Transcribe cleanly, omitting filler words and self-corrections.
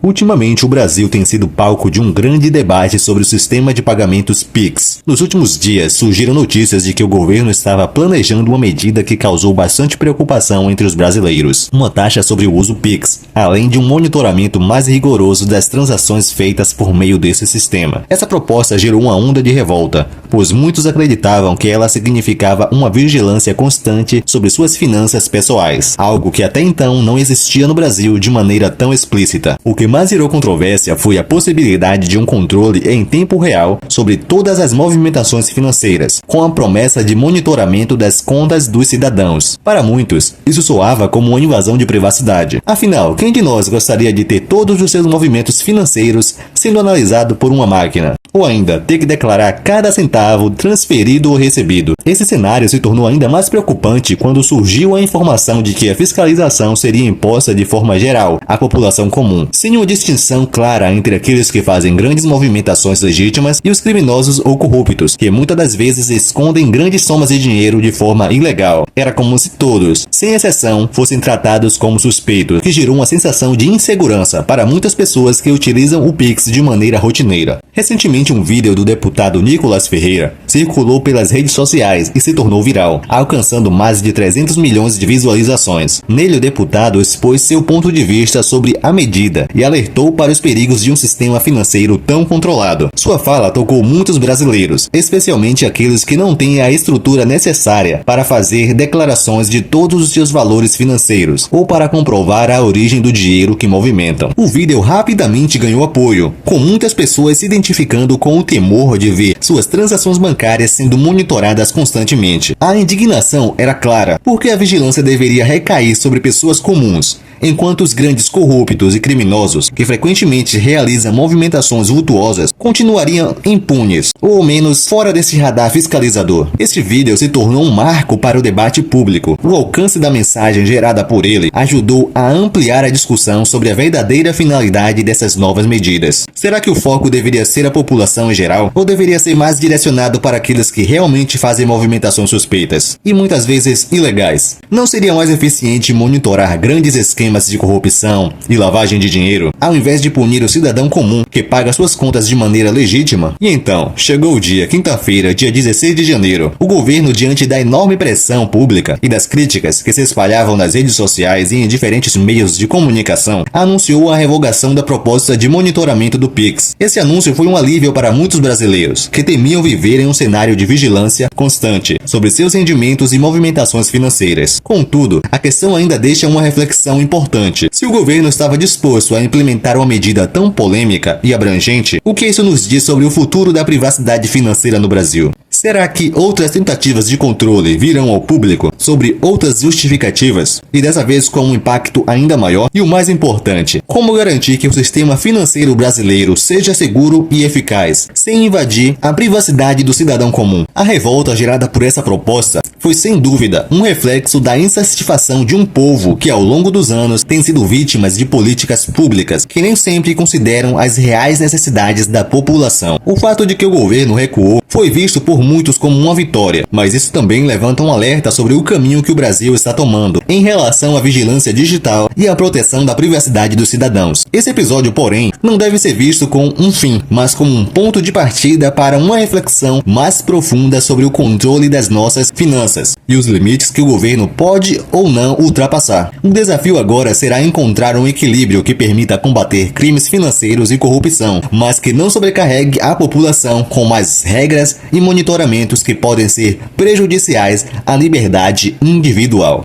Ultimamente, o Brasil tem sido palco de um grande debate sobre o sistema de pagamentos Pix. Nos últimos dias, surgiram notícias de que o governo estava planejando uma medida que causou bastante preocupação entre os brasileiros. Uma taxa sobre o uso Pix, além de um monitoramento mais rigoroso das transações feitas por meio desse sistema. Essa proposta gerou uma onda de revolta, pois muitos acreditavam que ela significava uma vigilância constante sobre suas finanças pessoais, algo que até então não existia no Brasil de maneira tão explícita. O que mais gerou controvérsia foi a possibilidade de um controle em tempo real sobre todas as movimentações financeiras, com a promessa de monitoramento das contas dos cidadãos. Para muitos, isso soava como uma invasão de privacidade. Afinal, quem de nós gostaria de ter todos os seus movimentos financeiros sendo analisado por uma máquina? Ou ainda, ter que declarar cada centavo transferido ou recebido. Esse cenário se tornou ainda mais preocupante quando surgiu a informação de que a fiscalização seria imposta de forma geral à população comum, sem uma distinção clara entre aqueles que fazem grandes movimentações legítimas e os criminosos ou corruptos, que muitas das vezes escondem grandes somas de dinheiro de forma ilegal. Era como se todos, sem exceção, fossem tratados como suspeitos, que gerou uma sensação de insegurança para muitas pessoas que utilizam o Pix de maneira rotineira. Recentemente, um vídeo do deputado Nicolas Ferreira circulou pelas redes sociais e se tornou viral, alcançando mais de 300 milhões de visualizações. Nele, o deputado expôs seu ponto de vista sobre a medida e alertou para os perigos de um sistema financeiro tão controlado. Sua fala tocou muitos brasileiros, especialmente aqueles que não têm a estrutura necessária para fazer declarações de todos os seus valores financeiros ou para comprovar a origem do dinheiro que movimentam. O vídeo rapidamente ganhou apoio, com muitas pessoas se identificando com o temor de ver suas transações bancárias sendo monitoradas constantemente. A indignação era clara, porque a vigilância deveria recair sobre pessoas comuns, enquanto os grandes corruptos e criminosos, que frequentemente realizam movimentações vultuosas, continuariam impunes, ou ao menos fora desse radar fiscalizador. Este vídeo se tornou um marco para o debate público. O alcance da mensagem gerada por ele ajudou a ampliar a discussão sobre a verdadeira finalidade dessas novas medidas. Será que o foco deveria ser a população em geral, ou deveria ser mais direcionado para aqueles que realmente fazem movimentações suspeitas, e muitas vezes ilegais? Não seria mais eficiente monitorar grandes esquemas de corrupção e lavagem de dinheiro, ao invés de punir o cidadão comum que paga suas contas de maneira legítima? E então, chegou o dia, quinta-feira, dia 16 de janeiro. O governo, diante da enorme pressão pública e das críticas que se espalhavam nas redes sociais e em diferentes meios de comunicação, anunciou a revogação da proposta de monitoramento do Pix. Esse anúncio foi um alívio para muitos brasileiros, que temiam viver em um cenário de vigilância constante sobre seus rendimentos e movimentações financeiras. Contudo, a questão ainda deixa uma reflexão importante. Se o governo estava disposto a implementar uma medida tão polêmica e abrangente, o que isso nos diz sobre o futuro da privacidade financeira no Brasil? Será que outras tentativas de controle virão ao público sobre outras justificativas, e dessa vez com um impacto ainda maior? E o mais importante, como garantir que o sistema financeiro brasileiro seja seguro e eficaz, sem invadir a privacidade do cidadão comum? A revolta gerada por essa proposta foi sem dúvida um reflexo da insatisfação de um povo que ao longo dos anos tem sido vítimas de políticas públicas que nem sempre consideram as reais necessidades da população. O fato de que o governo recuou foi visto por muitos como uma vitória, mas isso também levanta um alerta sobre o caminho que o Brasil está tomando em relação à vigilância digital e à proteção da privacidade dos cidadãos. Esse episódio, porém, não deve ser visto como um fim, mas como um ponto de partida para uma reflexão mais profunda sobre o controle das nossas finanças e os limites que o governo pode ou não ultrapassar. O desafio agora será encontrar um equilíbrio que permita combater crimes financeiros e corrupção, mas que não sobrecarregue a população com mais regras e monitoramentos que podem ser prejudiciais à liberdade individual.